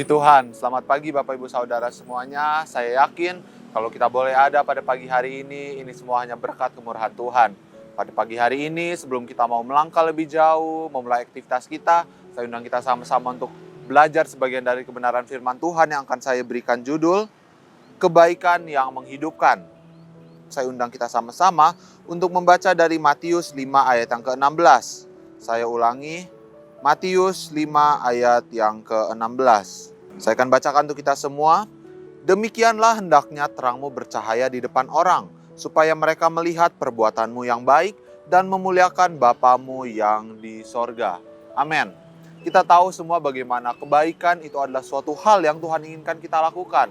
Tuhan, selamat pagi Bapak Ibu Saudara semuanya. Saya yakin kalau kita boleh ada pada pagi hari ini semua hanya berkat kemurahan Tuhan. Pada pagi hari ini, sebelum kita mau melangkah lebih jauh, memulai aktivitas kita, saya undang kita sama-sama untuk belajar sebagian dari kebenaran firman Tuhan yang akan saya berikan judul, Kebaikan yang Menghidupkan. Saya undang kita sama-sama untuk membaca dari Matius 5 ayat yang ke-16. Saya ulangi, Matius 5 ayat yang ke-16. Saya akan bacakan untuk kita semua. Demikianlah hendaknya terangmu bercahaya di depan orang, supaya mereka melihat perbuatanmu yang baik dan memuliakan Bapamu yang di sorga. Amin. Kita tahu semua bagaimana kebaikan itu adalah suatu hal yang Tuhan inginkan kita lakukan.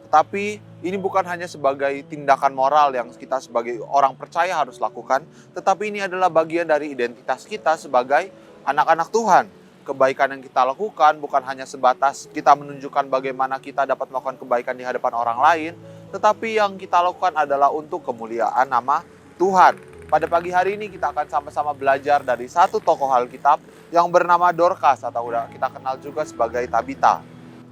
Tetapi ini bukan hanya sebagai tindakan moral yang kita sebagai orang percaya harus lakukan, tetapi ini adalah bagian dari identitas kita sebagai anak-anak Tuhan. Kebaikan yang kita lakukan bukan hanya sebatas kita menunjukkan bagaimana kita dapat melakukan kebaikan di hadapan orang lain, tetapi yang kita lakukan adalah untuk kemuliaan nama Tuhan. Pada pagi hari ini kita akan sama-sama belajar dari satu tokoh Alkitab yang bernama Dorcas atau kita kenal juga sebagai Tabita.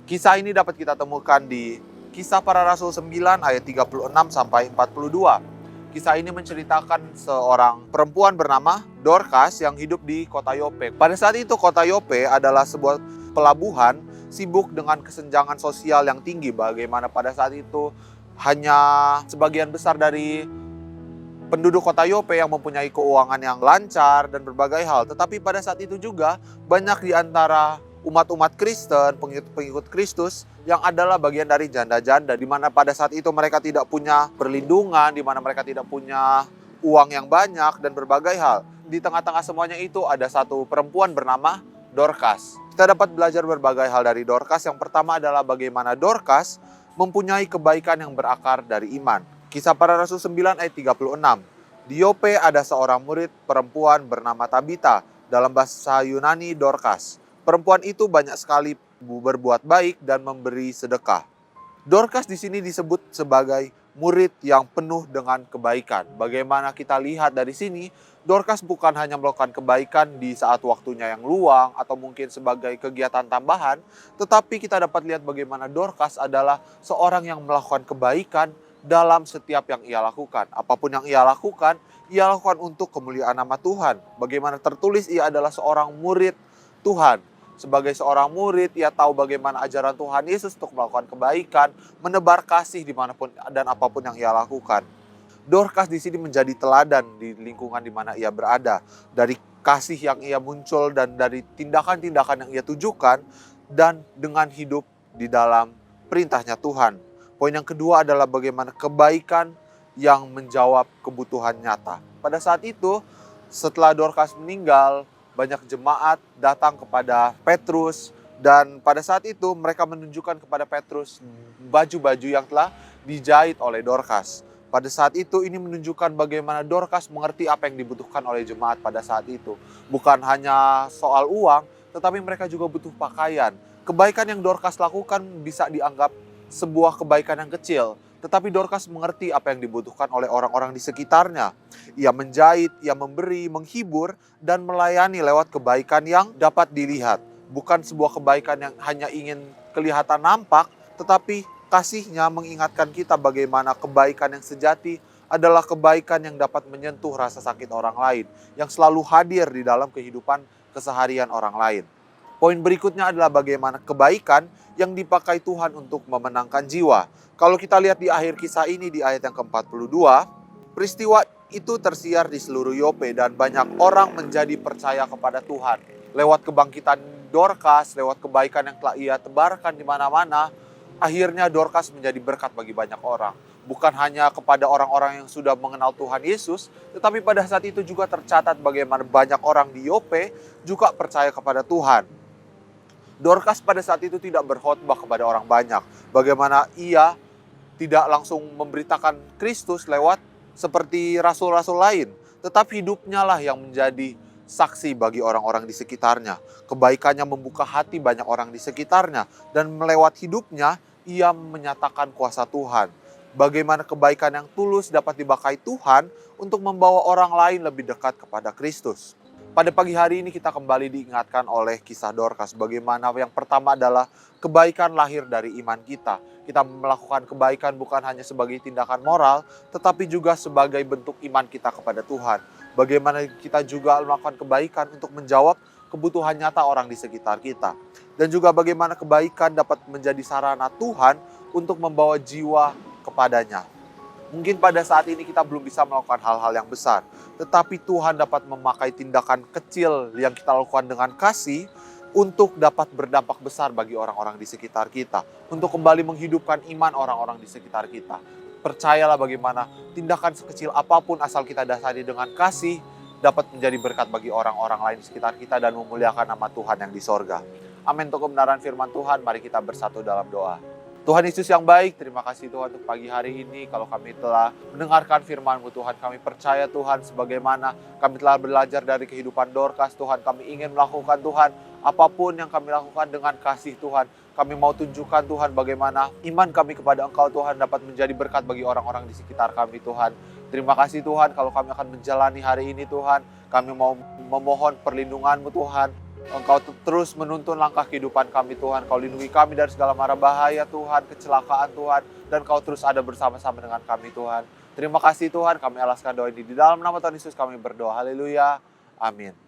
Kisah ini dapat kita temukan di Kisah Para Rasul 9 ayat 36 sampai 42. Kisah ini menceritakan seorang perempuan bernama Dorcas yang hidup di kota Yope. Pada saat itu kota Yope adalah sebuah pelabuhan sibuk dengan kesenjangan sosial yang tinggi. Bagaimana pada saat itu hanya sebagian besar dari penduduk kota Yope yang mempunyai keuangan yang lancar dan berbagai hal. Tetapi pada saat itu juga banyak di antara umat-umat Kristen, pengikut Kristus yang adalah bagian dari janda-janda, di mana pada saat itu mereka tidak punya perlindungan, di mana mereka tidak punya uang yang banyak dan berbagai hal. Di tengah-tengah semuanya itu ada satu perempuan bernama Dorcas. Kita dapat belajar berbagai hal dari Dorcas. Yang pertama adalah bagaimana Dorcas mempunyai kebaikan yang berakar dari iman. Kisah Para Rasul 9 ayat 36. Di Yope ada seorang murid perempuan bernama Tabita, dalam bahasa Yunani Dorcas. Perempuan itu banyak sekali berbuat baik dan memberi sedekah. Dorcas di sini disebut sebagai murid yang penuh dengan kebaikan. Bagaimana kita lihat dari sini, Dorcas bukan hanya melakukan kebaikan di saat waktunya yang luang atau mungkin sebagai kegiatan tambahan, tetapi kita dapat lihat bagaimana Dorcas adalah seorang yang melakukan kebaikan dalam setiap yang ia lakukan. Apapun yang ia lakukan untuk kemuliaan nama Tuhan. Bagaimana tertulis ia adalah seorang murid Tuhan. Sebagai seorang murid, ia tahu bagaimana ajaran Tuhan Yesus untuk melakukan kebaikan, menebar kasih dimanapun dan apapun yang ia lakukan. Dorcas di sini menjadi teladan di lingkungan di mana ia berada. Dari kasih yang ia muncul dan dari tindakan-tindakan yang ia tujukan dan dengan hidup di dalam perintahnya Tuhan. Poin yang kedua adalah bagaimana kebaikan yang menjawab kebutuhan nyata. Pada saat itu, setelah Dorcas meninggal, banyak jemaat datang kepada Petrus dan pada saat itu mereka menunjukkan kepada Petrus baju-baju yang telah dijahit oleh Dorcas. Pada saat itu ini menunjukkan bagaimana Dorcas mengerti apa yang dibutuhkan oleh jemaat pada saat itu. Bukan hanya soal uang, tetapi mereka juga butuh pakaian. Kebaikan yang Dorcas lakukan bisa dianggap sebuah kebaikan yang kecil. Tetapi Dorcas mengerti apa yang dibutuhkan oleh orang-orang di sekitarnya. Ia menjahit, ia memberi, menghibur, dan melayani lewat kebaikan yang dapat dilihat. Bukan sebuah kebaikan yang hanya ingin kelihatan nampak, tetapi kasihnya mengingatkan kita bagaimana kebaikan yang sejati adalah kebaikan yang dapat menyentuh rasa sakit orang lain, yang selalu hadir di dalam kehidupan keseharian orang lain. Poin berikutnya adalah bagaimana kebaikan yang dipakai Tuhan untuk memenangkan jiwa. Kalau kita lihat di akhir kisah ini di ayat yang ke-42, peristiwa itu tersiar di seluruh Yope dan banyak orang menjadi percaya kepada Tuhan. Lewat kebangkitan Dorcas, lewat kebaikan yang telah ia tebarkan di mana-mana, akhirnya Dorcas menjadi berkat bagi banyak orang. Bukan hanya kepada orang-orang yang sudah mengenal Tuhan Yesus, tetapi pada saat itu juga tercatat bagaimana banyak orang di Yope juga percaya kepada Tuhan. Dorcas pada saat itu tidak berkhotbah kepada orang banyak. Bagaimana ia tidak langsung memberitakan Kristus lewat seperti rasul-rasul lain. Tetapi hidupnya lah yang menjadi saksi bagi orang-orang di sekitarnya. Kebaikannya membuka hati banyak orang di sekitarnya. Dan melewat hidupnya, ia menyatakan kuasa Tuhan. Bagaimana kebaikan yang tulus dapat dipakai Tuhan untuk membawa orang lain lebih dekat kepada Kristus. Pada pagi hari ini kita kembali diingatkan oleh kisah Dorcas bagaimana yang pertama adalah kebaikan lahir dari iman kita. Kita melakukan kebaikan bukan hanya sebagai tindakan moral, tetapi juga sebagai bentuk iman kita kepada Tuhan. Bagaimana kita juga melakukan kebaikan untuk menjawab kebutuhan nyata orang di sekitar kita. Dan juga bagaimana kebaikan dapat menjadi sarana Tuhan untuk membawa jiwa kepadanya. Mungkin pada saat ini kita belum bisa melakukan hal-hal yang besar, tetapi Tuhan dapat memakai tindakan kecil yang kita lakukan dengan kasih untuk dapat berdampak besar bagi orang-orang di sekitar kita, untuk kembali menghidupkan iman orang-orang di sekitar kita. Percayalah bagaimana tindakan sekecil apapun asal kita dasari dengan kasih dapat menjadi berkat bagi orang-orang lain di sekitar kita dan memuliakan nama Tuhan yang di sorga. Amin. Untuk kebenaran firman Tuhan, mari kita bersatu dalam doa. Tuhan Yesus yang baik, terima kasih Tuhan untuk pagi hari ini. Kalau kami telah mendengarkan firman-Mu Tuhan, kami percaya Tuhan sebagaimana kami telah belajar dari kehidupan Dorcas Tuhan. Kami ingin melakukan Tuhan, apapun yang kami lakukan dengan kasih Tuhan. Kami mau tunjukkan Tuhan bagaimana iman kami kepada Engkau Tuhan dapat menjadi berkat bagi orang-orang di sekitar kami Tuhan. Terima kasih Tuhan kalau kami akan menjalani hari ini Tuhan. Kami mau memohon perlindungan-Mu Tuhan. Engkau terus menuntun langkah kehidupan kami Tuhan. Kau lindungi kami dari segala mara bahaya Tuhan, kecelakaan Tuhan. Dan Kau terus ada bersama-sama dengan kami Tuhan. Terima kasih Tuhan, kami alaskan doa ini di dalam nama Tuhan Yesus kami berdoa. Haleluya. Amin.